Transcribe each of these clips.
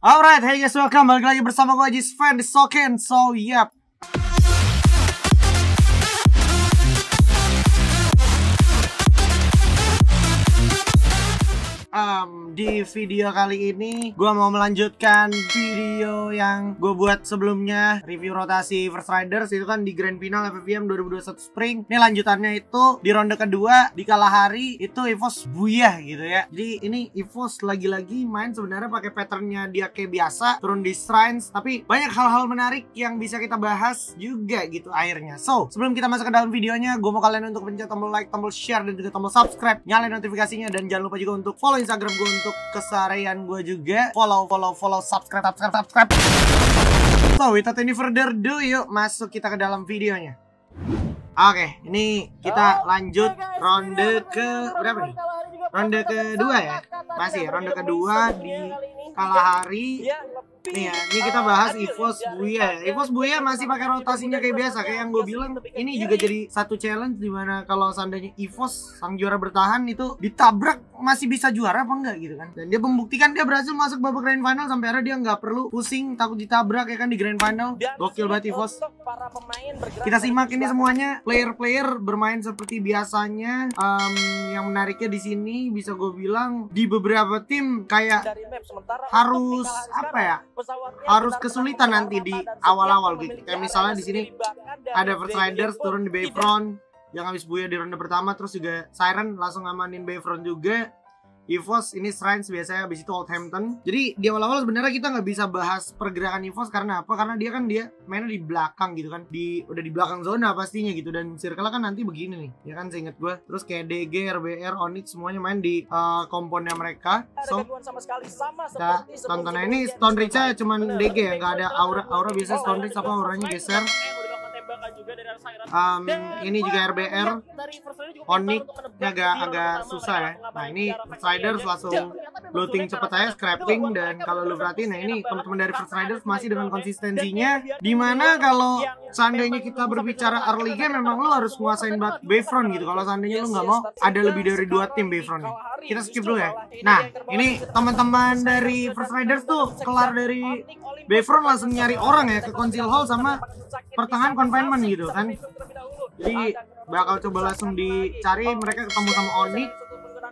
Alright, hey guys, welcome balik lagi bersama gue Ajis Fan di Soken. So, yep. Di video kali ini gue mau melanjutkan video yang gue buat sebelumnya, review rotasi First Riders. Itu kan di Grand Final FFVM 2021 Spring. Ini lanjutannya itu di ronde kedua di Kalahari itu EVOS Buyah gitu ya. Jadi ini EVOS lagi-lagi main sebenarnya pakai patternnya dia kayak biasa, turun di shrines, tapi banyak hal-hal menarik yang bisa kita bahas juga gitu akhirnya. So, sebelum kita masuk ke dalam videonya, gue mau kalian untuk pencet tombol like, tombol share, dan juga tombol subscribe, nyalain notifikasinya, dan jangan lupa juga untuk follow Instagram gue untuk keseharian gue juga. Follow, subscribe. So, without any further ado, yuk masuk kita ke dalam videonya. Oke, ini kita lanjut ronde ke berapa nih? Ronde kedua ya? Masih ronde kedua di Kalahari. Nih ya, ini kita bahas EVOS Buyah. EVOS Buyah masih pakai rotasinya kayak biasa, kayak yang gue bilang. Ini juga jadi satu challenge dimana kalau seandainya EVOS sang juara bertahan itu ditabrak masih bisa juara apa enggak gitu kan. Dan dia membuktikan dia berhasil masuk babak grand final sampai akhirnya dia nggak perlu pusing takut ditabrak ya kan di grand final. Gokil banget EVOS. Kita simak ini semuanya, player-player bermain seperti biasanya. Yang menariknya di sini bisa gue bilang di beberapa tim kayak harus apa ya? Harus kesulitan nanti di awal-awal gitu. Kayak misalnya di sini ada First Riders turun di Bayfront yang habis Buyah di ronde pertama, terus juga Siren langsung ngamanin Bayfront juga. EVOS ini Shrines biasanya, habis itu Oldhampton. Jadi di awal-awal sebenarnya kita nggak bisa bahas pergerakan EVOS karena apa? Karena dia mainnya di belakang gitu kan, udah di belakang zona pastinya gitu, dan circle kan nanti begini nih, ya kan seinget gue. Terus kayak DG, RBR, Onyx semuanya main di komponnya mereka. So kita tonton ini Stone Ridge cuman DG ya, nggak ada aura biasa Stone Ridge apa auranya geser. Ini juga RBR, Onyx agak susah ya. Nah ini First Riders langsung looting cepet aja, scrapping. Dan kalau lu perhatiin, nah ini teman-teman dari First Riders masih dengan konsistensinya. Dimana kalau seandainya kita berbicara early game, memang lu harus nguasain Bayfront gitu. Kalau seandainya lu nggak mau ada lebih dari 2 tim Bayfront nih. Kita skip dulu ya. Nah ini teman-teman dari First Riders tuh kelar dari Bayfront langsung nyari orang ya ke Council Hall sama pertengahan confinement gitu kan. Jadi bakal coba langsung dicari, mereka ketemu sama Onyx.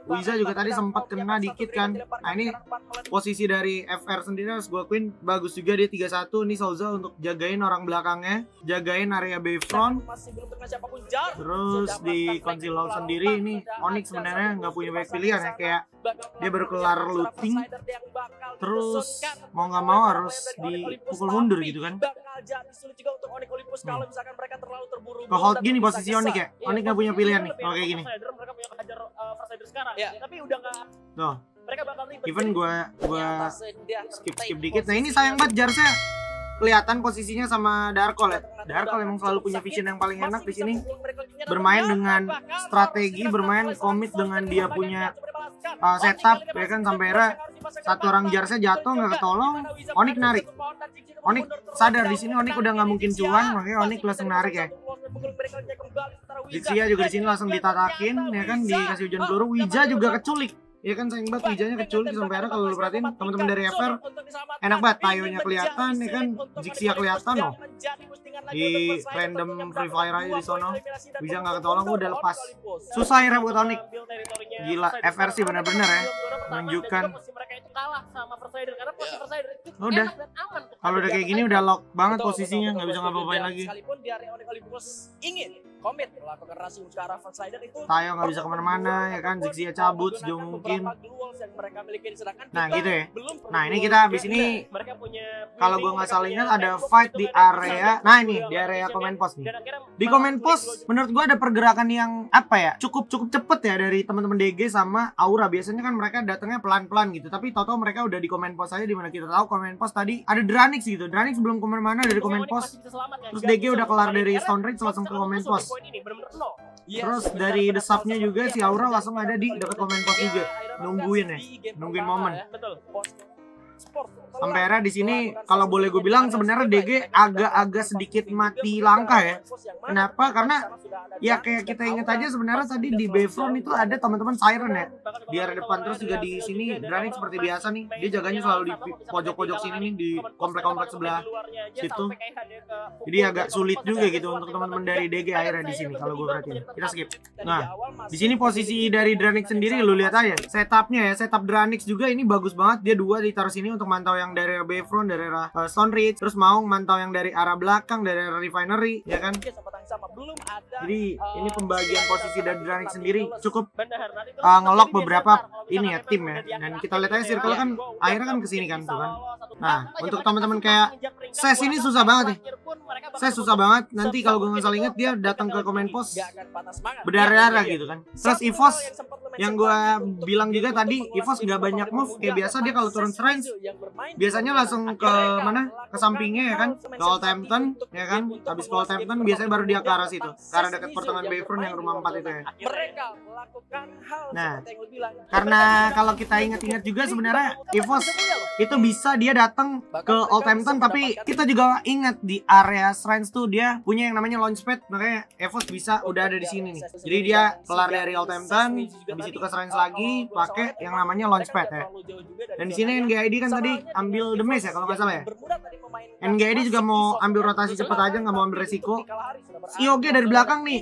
Wiza juga tadi sempat kena dikit kan. Nah ini posisi dari FR sendiri harus gue akuin bagus juga, dia 3-1. Ini Souza untuk jagain orang belakangnya, jagain area Bayfront. Terus di Council Hall sendiri ini Onyx sebenarnya nggak punya banyak pilihan ya, kayak dia baru kelar looting, terus mau nggak mau harus dipukul mundur gitu kan. Ke hold gini posisi Onyx ya, Onyx nggak punya pilihan nih kalau kayak gini. Tuh, even gue skip dikit. Nah ini sayang banget Jarsnya kelihatan posisinya sama Darkol ya. Darkol emang selalu punya vision yang paling enak di sini. Bermain dengan strategi, bermain komit dengan dia punya setup ya kan, sampai era satu orang Jarsnya jatuh nggak ketolong, Onyx narik. Onyx sadar di sini Onyx udah nggak mungkin cuan, makanya Onyx langsung narik ya. Zixia juga di sini langsung ditatakin ya kan, dikasih hujan peluru. Wija juga keculik. Ya kan sayang banget Wijanya keculik sampai akhirnya kalau lu perhatiin teman-teman dari FR enak banget, Tayonya kelihatan ya kan, Zixia kelihatan loh. Di random free fire aja di sono. Wija nggak ketolong, udah lepas. Susah ya buat Onyx. Gila, FR sih benar-benar ya menunjukkan. Udah, kalau udah kayak gini udah lock banget posisinya, nggak bisa ngapa-ngapain lagi. Tayo nggak bisa kemana-mana ya kan, Zixia cabut sejauh mungkin. Nah gitu ya. Nah ini kita habis ini, kalau gue nggak salah ingat ada fight di area. Nah ini di area comment post nih. Di comment post menurut gue ada pergerakan yang apa ya, cukup cepet ya dari teman-teman DG sama Aura. Biasanya kan mereka datangnya pelan-pelan gitu, tapi tau-tau mereka udah di comment post aja, dimana kita tahu comment post tadi ada Dranix gitu. Dranix belum kemana-mana dari comment post. Terus DG udah kelar dari Stone Ridge langsung ke comment post. Terus dari desapnya juga si Aura langsung ada di dekat comment post juga, nungguin momen. Sampai era di sini kalau boleh gue bilang sebenarnya DG agak-agak sedikit mati langkah ya. Kenapa? Karena ya kayak kita ingat aja sebenarnya tadi di Bayfront itu ada teman-teman Siren ya di area depan, terus juga di sini Dranix seperti biasa nih, dia jaganya selalu di pojok-pojok sini nih di komplek-komplek sebelah situ. Jadi agak sulit juga gitu untuk teman-teman dari DG akhirnya di sini kalau gue perhatiin. Kita skip. Nah, di sini posisi dari Dranix sendiri lu lihat aja setupnya ya, setup Dranix juga ini bagus banget. Dia dua ditaruh sini untuk mantau yang dari Bayfront, dari arah Stone Ridge, terus mau mantau yang dari arah belakang dari arah Refinery, ya kan? Jadi ini pembagian posisi dari Dranix sendiri cukup ngelok beberapa ini ya tim ya. Dan kita lihat aja circle kan akhirnya kan kesini kan tuh kan. Nah untuk teman-teman kayak Ses ini susah banget nih. Ses susah banget. Nanti kalau gue nggak salah inget dia datang ke comment post berdarah-darah gitu kan. Terus EVOS yang gue bilang juga tadi, EVOS nggak banyak move kayak biasa. Dia kalau turun range biasanya langsung ke mana, ke sampingnya ya kan, ke Oldhampton ya kan. Habis ke Oldhampton biasanya baru dia ke arah situ, ke arah dekat pertengahan Bayfront yang rumah 4 itu ya. Nah karena kalau kita ingat-ingat juga sebenarnya EVOS itu bisa dia datang ke Oldhampton, tapi kita juga ingat di area Shrines tuh dia punya yang namanya launchpad, makanya EVOS bisa udah ada di sini nih. Jadi dia kelar dari Oldhampton, habis itu ke Shrines lagi pakai yang namanya launchpad ya. Dan di sini NGID kan tadi ambil The Maze ya kalau nggak salah ya. NGID juga mau ambil rotasi cepat aja, nggak mau ambil resiko. IOG dari belakang nih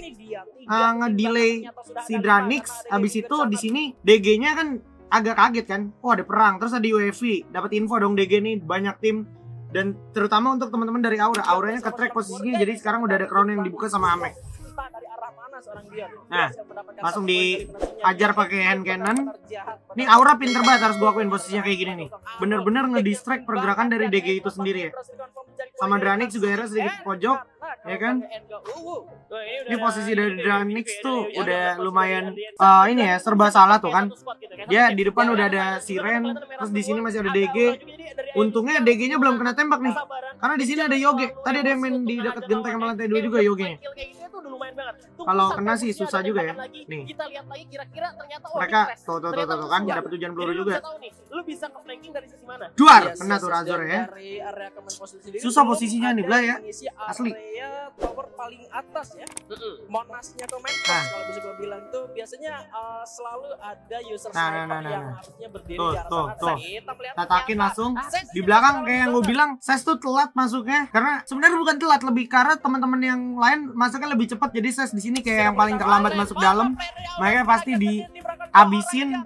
ngedelay si Dranix. Habis itu di sini DG-nya kan agak kaget kan. Oh ada perang, terus ada UAV, dapat info dong DG nih banyak tim. Dan terutama untuk teman-teman dari Auranya ke track posisinya, jadi sekarang udah ada crown yang dibuka sama Amek. Nah, langsung diajar pakai hand cannon. Ini Aura pinter banget, harus gua akuin posisinya kayak gini nih. Bener-bener ngedistract pergerakan dari DG itu sendiri ya. Sama Dranix juga akhirnya sedikit pojok, ya kan? Ini posisi dari Dranix tuh udah lumayan ini ya, serba salah tuh kan. Dia di depan udah ada Siren, terus di sini masih ada DG. Untungnya DG-nya belum kena tembak nih. Karena di sini ada Yoge. Tadi ada yang main di dekat genteng sama lantai 2 juga Yoge-nya. Kalau kena sih susah juga ya. Nih. Mereka tuh kan dapat hujan peluru juga. Duar kena tuh Razor ya. Susah posisinya nih Bla ya. Asli. Tower paling atas ya. Monasnya Kemenpos kalau bisa gue bilang tuh biasanya selalu ada user sniper yang harusnya berdiri di arah sana. Tatakin langsung di belakang kayak yang gue bilang, Ses tuh telat masuknya. Karena sebenarnya bukan telat, lebih karena teman-teman yang lain masuknya lebih cepat. Jadi Ses di sini kayak yang paling terlambat masuk dalam. Makanya pasti dihabisin,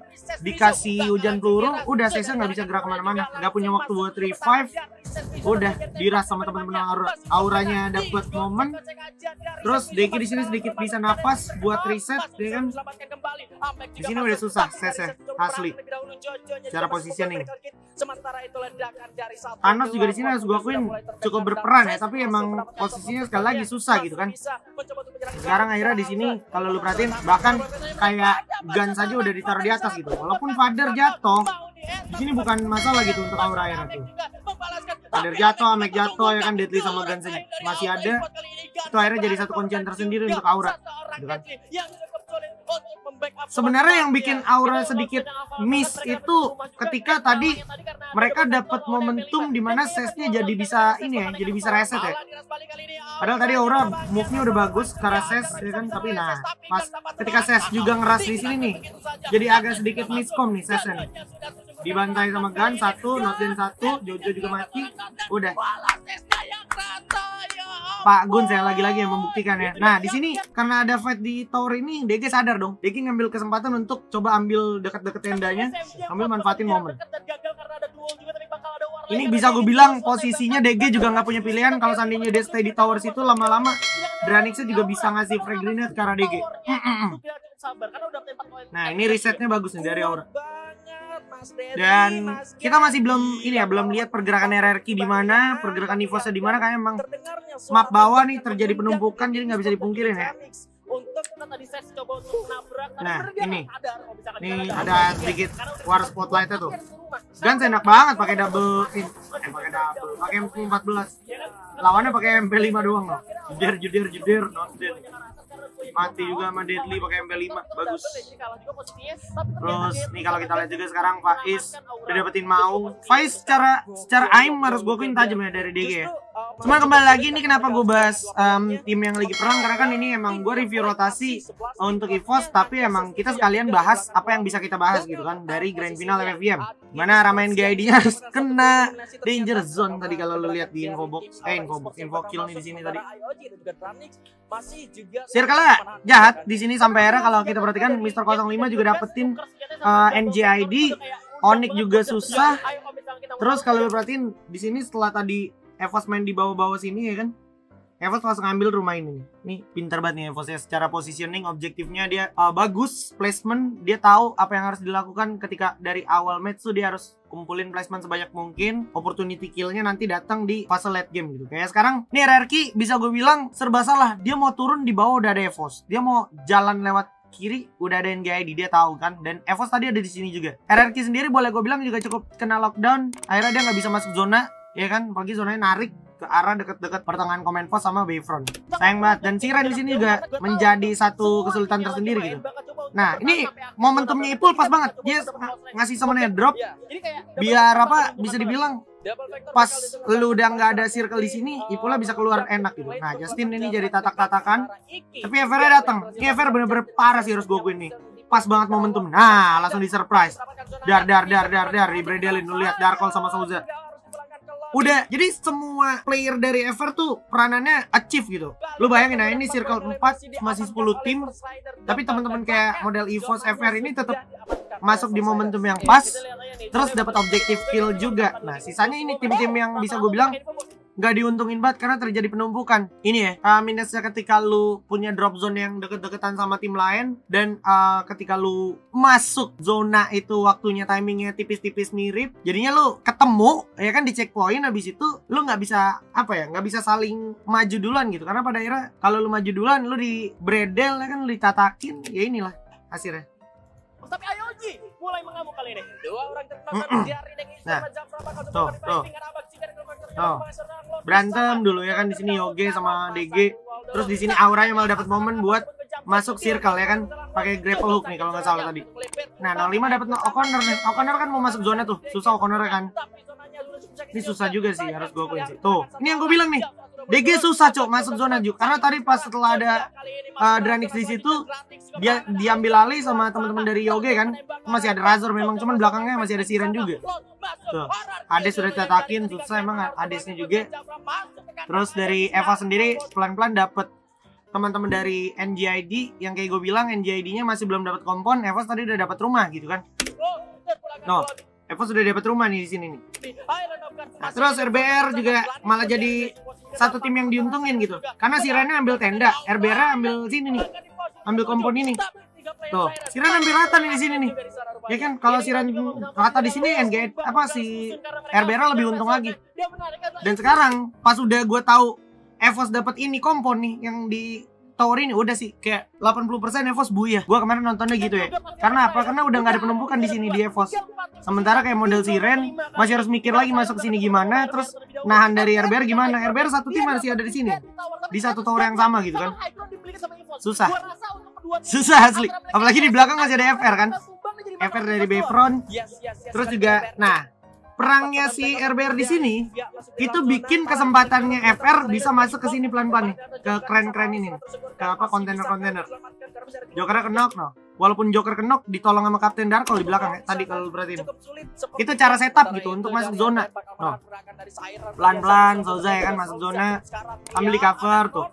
dikasih hujan peluru, udah Sesnya nggak bisa gerak kemana-mana, nggak punya waktu buat revive, udah diras sama teman-teman Auranya dapat momen. Terus Deki di sini sedikit bisa napas buat reset, ya kan? Di sini udah susah Sesnya asli. Cara positioning. Thanos juga di sini harus gue akuin cukup berperan ya, tapi emang posisinya sekali lagi susah gitu kan. Sekarang akhirnya di sini kalau lu perhatiin bahkan kayak gun saja udah ditaruh di atas gitu. Walaupun Father jatuh, di sini bukan masalah gitu untuk Aura akhirnya tuh. Father jatuh, Amek jatuh ya kan, Deadly sama gun masih ada. Itu akhirnya jadi satu kuncian tersendiri untuk Aura gitu kan. Sebenarnya yang bikin Aura sedikit miss itu ketika tadi mereka dapat momentum di mana Sesnya jadi bisa ini ya, jadi bisa reset ya. Padahal tadi Aura move-nya udah bagus karena Ses ya kan, tapi nah pas ketika Ses juga ngeras di sini nih, jadi agak sedikit miscom nih Sesnya nih. Dibantai sama Gun satu, Notin satu, Jojo juga mati, udah. Pak Gun saya lagi-lagi yang membuktikan ya. Nah di sini karena ada fight di tower ini, DG sadar dong. DG ngambil kesempatan untuk coba ambil dekat-dekat tendanya, ambil manfaatin momen. Ini bisa gue bilang posisinya DG juga nggak punya pilihan. Kalau seandainya dia stay di tower situ lama-lama, Dranixnya juga bisa ngasih frag grenade ke arah DG. Nah ini resetnya bagus nih dari Aura. Dan kita masih belum ini ya, belum lihat pergerakan RRQ di mana, pergerakan EVOS-nya di mana, kayak emang map bawah nih terjadi penumpukan, jadi nggak bisa dipungkirin ya. Nah ini ada sedikit war spotlight-nya tuh. Guns enak banget pakai double pakai MP14. Lawannya pakai MP5 doang loh. Judir not dead. Mati juga sama Deadly pakai MP5, bagus. Terus nih kalau kita lihat juga sekarang Faiz udah dapetin Maung. Faiz secara aim harus gue akuin tajam ya dari DG ya. Cuma kembali lagi nih kenapa gue bahas tim yang lagi perang, karena kan ini emang gue review rotasi untuk EVOS, tapi emang kita sekalian bahas apa yang bisa kita bahas gitu kan dari Grand Final FFVM. Mana Ramain GID-nya harus kena danger zone tadi kalau lu lihat di info kill nih di sini tadi. Circle-nya jahat di sini sampai akhirnya kalau kita perhatikan Mr. 05 juga dapetin NGID, Onyx juga susah. Terus kalau lu perhatiin di sini setelah tadi EVOS main di bawah-bawah sini ya kan, EVOS langsung ngambil rumah ini. Nih pintar banget nih EVOS ya, secara positioning objektifnya dia bagus, placement dia tahu apa yang harus dilakukan ketika dari awal match tuh dia harus kumpulin placement sebanyak mungkin, opportunity killnya nanti datang di fase late game gitu. Kayak sekarang nih RRQ bisa gue bilang serba salah, dia mau turun di bawah udah ada EVOS, dia mau jalan lewat kiri udah ada NGID, dia tahu kan, dan EVOS tadi ada di sini juga. RRQ sendiri boleh gue bilang juga cukup kena lockdown, akhirnya dia nggak bisa masuk zona. Ya kan, apalagi zonanya narik ke arah deket-deket pertengahan Command Post sama Bayfront. Sayang banget. Dan Siren di sini juga menjadi satu kesulitan tersendiri gitu. Nah, ini momentumnya Ipul pas banget. Dia ngasih summonnya drop biar apa bisa dibilang pas lu udah nggak ada circle di sini, Ipulnya bisa keluar enak gitu. Nah, Justin ini jadi tatak-tatakan. Tapi FR datang. Ini FR bener-bener parah sih harus gue akuin nih. Pas banget momentum. Nah, langsung di surprise. Dar di Bredelin. Lu lihat Darkol sama Souza. Udah, jadi semua player dari FR tuh peranannya achieve gitu. Lu bayangin, nah ini circle 4 masih 10 tim, tapi teman-teman kayak model EVOS FR ini tetap masuk di momentum yang pas, terus dapat objektif kill juga. Nah, sisanya ini tim-tim yang bisa gue bilang nggak diuntungin banget karena terjadi penumpukan. Ini ya, minusnya ketika lu punya drop zone yang deket-deketan sama tim lain, dan ketika lu masuk zona itu waktunya timingnya tipis-tipis mirip, jadinya lu ketemu ya kan di checkpoint, habis itu lu nggak bisa apa ya, nggak bisa saling maju duluan gitu, karena pada akhirnya kalau lu maju duluan lu di bredel ya kan, lu ditatakin, ya inilah hasilnya. Tapi Ayoji mulai mengamuk kali ini. Dua orang terpaksa dari nah, tuh, berantem dulu ya kan di sini Yoge sama DG. Terus di sini Auranya malah dapat momen buat masuk circle ya kan, pakai grapple hook nih kalau nggak salah tadi. Nah, 05 dapat O'Connor nih. O'Connor kan mau masuk zona tuh, susah O'Connor kan. Ini susah juga sih, harus gue akuin sih. Tuh, ini yang gue bilang nih. DG susah cok masuk zona juga, karena tadi pas setelah ada Dranix di situ dia diambil alih sama teman-teman dari Yoge kan, masih ada Razor memang, cuman belakangnya masih ada Siren juga. Tuh, Hades sudah ditatakin, susah emang Hadesnya juga. Terus dari Eva sendiri pelan-pelan dapet teman-teman dari NGID yang kayak gue bilang NGID-nya masih belum dapat kompon, Eva tadi udah dapat rumah gitu kan. No, Eva sudah dapat rumah nih di sini nih. Nah, terus RBR juga malah jadi satu tim yang diuntungin gitu, karena Sirennya ambil tenda, RBR ambil sini nih, ambil kompon ini. Tuh, Siren ambil rata nih di sini nih. Ya kan, kalau Siren rata di sini NGID apa si RBR lebih untung lagi. Dan sekarang pas udah gue tahu EVOS dapat ini kompon nih yang di tower ini, udah sih kayak 80% EVOS buyah. Gua kemarin nontonnya gitu ya. Karena apa? Karena udah nggak ada penumpukan di sini di EVOS. Sementara kayak model Siren masih harus mikir lagi masuk ke sini gimana, terus nahan dari RBR gimana. RBR satu tim masih ada di sini. Di satu tower yang sama gitu kan. Susah. Susah asli. Apalagi di belakang masih ada FR kan. FR dari Bayfront. Terus juga nah, perangnya si RBR di sini itu bikin kesempatannya FR bisa masuk ke sini pelan-pelan nih, ke keren-keren ini nih. Ke apa, kontainer-kontainer. Jokernya kenok no. Walaupun Joker kenok ditolong sama Kapten Darkol di belakang ya. Tadi kalau berarti itu cara setup gitu untuk masuk zona. No. Pelan-pelan Souza ya kan masuk zona, ambil di cover tuh,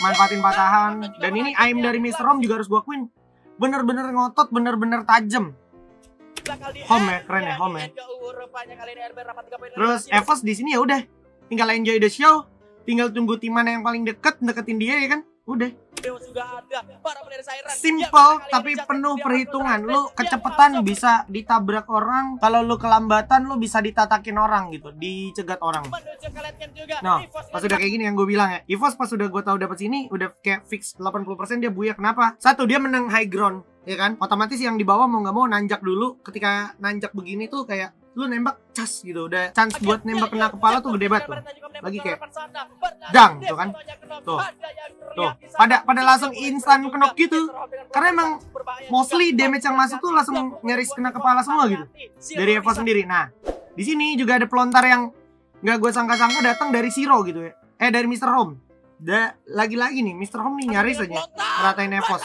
manfaatin patahan. Dan ini aim dari Mr. Rom juga harus gua akuin bener-bener ngotot, bener-bener tajam. Home ya, keren ya home ya. Terus EVOS di sini ya udah, tinggal enjoy the show, tinggal tunggu tim mana yang paling deketin dia ya kan, udah. Simple tapi penuh perhitungan. Lu kecepatan bisa ditabrak orang, kalau lu kelambatan lu bisa ditatakin orang gitu, dicegat orang. Nah, pas udah kayak gini yang gue bilang ya, EVOS pas udah gue tahu dapat sini udah kayak fix 80% dia buyar. Kenapa? Satu, dia menang high ground ya kan, otomatis yang di bawah mau nggak mau nanjak dulu. Ketika nanjak begini tuh kayak lu nembak cas gitu, udah chance buat nembak kena kepala tuh gede banget tuh. Lagi kayak dang tuh kan. Tuh. Tuh, pada langsung instan knock gitu. Karena emang mostly damage yang masuk tuh langsung nyaris kena kepala semua gitu. Dari Evo sendiri. Nah, di sini juga ada pelontar yang nggak gue sangka-sangka datang dari Zero gitu ya. Dari Mr. Home. Lagi-lagi nih Mr. Home nih nyaris aja ngeratain Evos.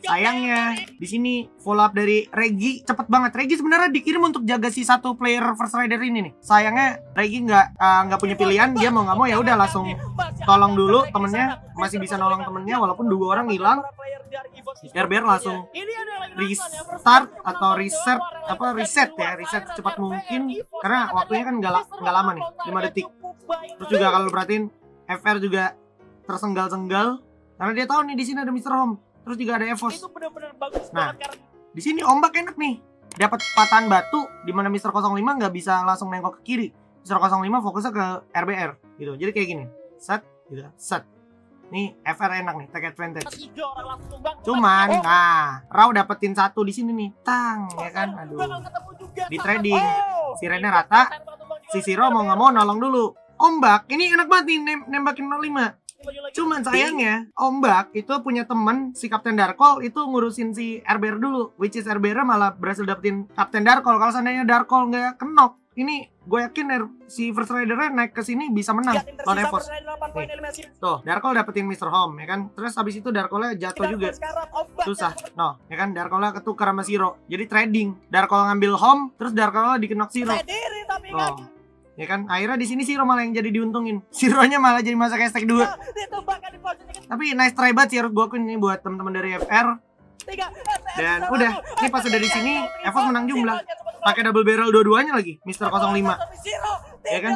Sayangnya di sini follow up dari Regi cepet banget. Regi sebenarnya dikirim untuk jaga si satu player First Rider ini nih. Sayangnya Regi nggak punya pilihan, dia mau nggak mau ya udah langsung tolong dulu temennya, masih bisa nolong temennya walaupun 2 orang hilang. RBR langsung restart atau reset secepat mungkin karena waktunya kan nggak lama nih, 5 detik. Terus juga kalau perhatiin FR juga tersenggal-senggal karena dia tahu nih di sini ada Mr. Home. Terus juga ada Evos. Nah, di sini ombak enak nih. Dapat patahan batu di mana Mr. 05 nggak bisa langsung nengok ke kiri. Mr. 05 fokusnya ke RBR gitu. Jadi kayak gini. Set gitu. Set. Nih FR enak nih, take advantage. Cuman nah, Raw dapetin 1 di sini nih. Tang ya kan. Aduh. Di trading. Si Rene rata. Si Zero mau nggak mau nolong dulu. Ombak ini enak banget nih nembakin 05. Cuman sayangnya Ombak itu punya temen si Kapten Darkol itu ngurusin si RBR dulu, which is RBR malah berhasil dapetin Kapten Darkol. Kalau seandainya Darkol nggak kenok, ini gue yakin si First Rider-nya naik ke sini bisa menang lawan Evos. Tuh, Darkol dapetin Mr. Home ya kan. Terus habis itu Darkolnya jatuh juga. Susah. No, ya kan Darkolnya ketukar sama Zero. Jadi trading. Darkol ngambil Home, terus Darkolnya dikenok Zero. Oh. Ya kan, akhirnya di sini Zero malah yang jadi diuntungin. Zero-nya malah jadi masak hashtag 2. Tapi nice try banget sih harus gue akuin ini buat teman-teman dari FR. Dan udah, ini pas udah di sini Evos menang jumlah. Pakai double barrel dua-duanya lagi, Mr. 05. Ya kan?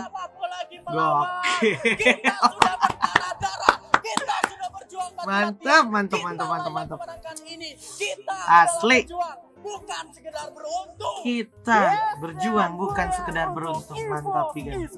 Gokil. Mantap. Asli. Kita berjuang bukan sekedar beruntung. Mantap guys.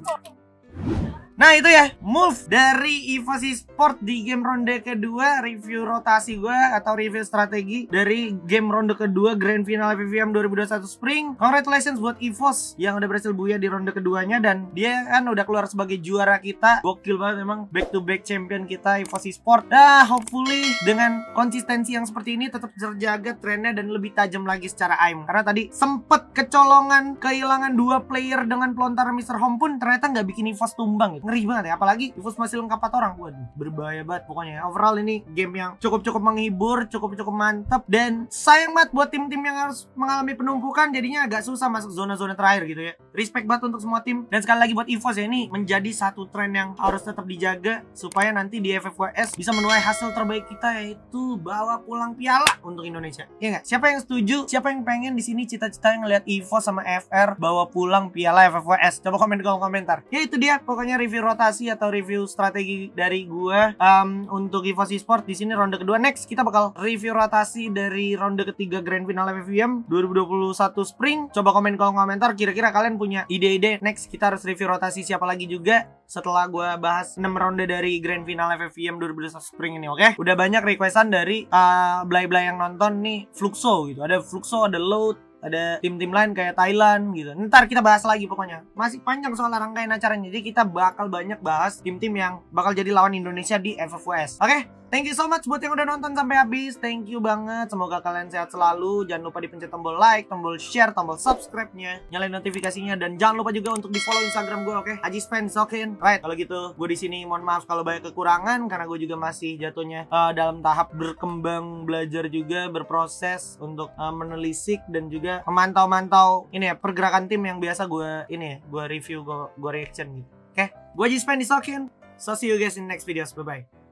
Nah itu ya move dari EVOS Esports di game ronde kedua, review rotasi gue atau review strategi dari game ronde kedua Grand Final FFVM 2021 Spring. Congratulations buat EVOS yang udah berhasil buya di ronde keduanya dan dia kan udah keluar sebagai juara kita. Gokil banget emang, back to back champion kita EVOS Esports. Nah hopefully dengan konsistensi yang seperti ini tetap terjaga trennya dan lebih tajam lagi secara aim. Karena tadi sempet kecolongan kehilangan 2 player dengan pelontar Mr. Home pun ternyata nggak bikin EVOS tumbang gitu. Ngeri banget ya, apalagi EVOS masih lengkap 4 orang. Waduh, berbahaya banget pokoknya. Overall ini game yang cukup menghibur, cukup mantap. Dan sayang banget buat tim-tim yang harus mengalami penumpukan, jadinya agak susah masuk zona-zona terakhir gitu ya. Respect banget untuk semua tim. Dan sekali lagi buat EVOS ya, ini menjadi satu tren yang harus tetap dijaga supaya nanti di FFWS bisa menuai hasil terbaik kita, yaitu bawa pulang piala untuk Indonesia. Iya nggak? Siapa yang setuju? Siapa yang pengen di sini cita-citanya ngelihat EVOS sama FR bawa pulang piala FFWS? Coba komen di kolom komentar. Ya itu dia pokoknya review rotasi atau review strategi dari gue untuk EVOS Esports di sini ronde kedua. Next kita bakal review rotasi dari ronde ketiga Grand Final FFVM 2021 Spring. Coba komen di kolom komentar kira-kira kalian punya ide-ide next kita harus review rotasi siapa lagi juga setelah gue bahas 6 ronde dari Grand Final FFVM 2021 Spring ini. Oke? Udah banyak requestan dari Blay-Blay yang nonton nih Fluxo gitu. Ada Fluxo, ada Load, ada tim-tim lain kayak Thailand gitu. Ntar kita bahas lagi pokoknya. Masih panjang soal rangkaian acaranya. Jadi kita bakal banyak bahas tim-tim yang bakal jadi lawan Indonesia di FFWS. Oke? Thank you so much buat yang udah nonton sampai habis. Thank you banget. Semoga kalian sehat selalu. Jangan lupa dipencet tombol like, tombol share, tombol subscribe-nya, nyalain notifikasinya, dan jangan lupa juga untuk di-follow Instagram gue, oke? Aji Spence, oke? Right, kalau gitu gue di sini mohon maaf kalau banyak kekurangan karena gue juga masih jatuhnya dalam tahap berkembang, belajar juga, berproses untuk menelisik dan juga memantau-mantau ini ya pergerakan tim yang biasa gue ini ya, gue review, gue reaction gitu. Oke? Gue Aji Spence, oke? So see you guys in next videos. Bye bye.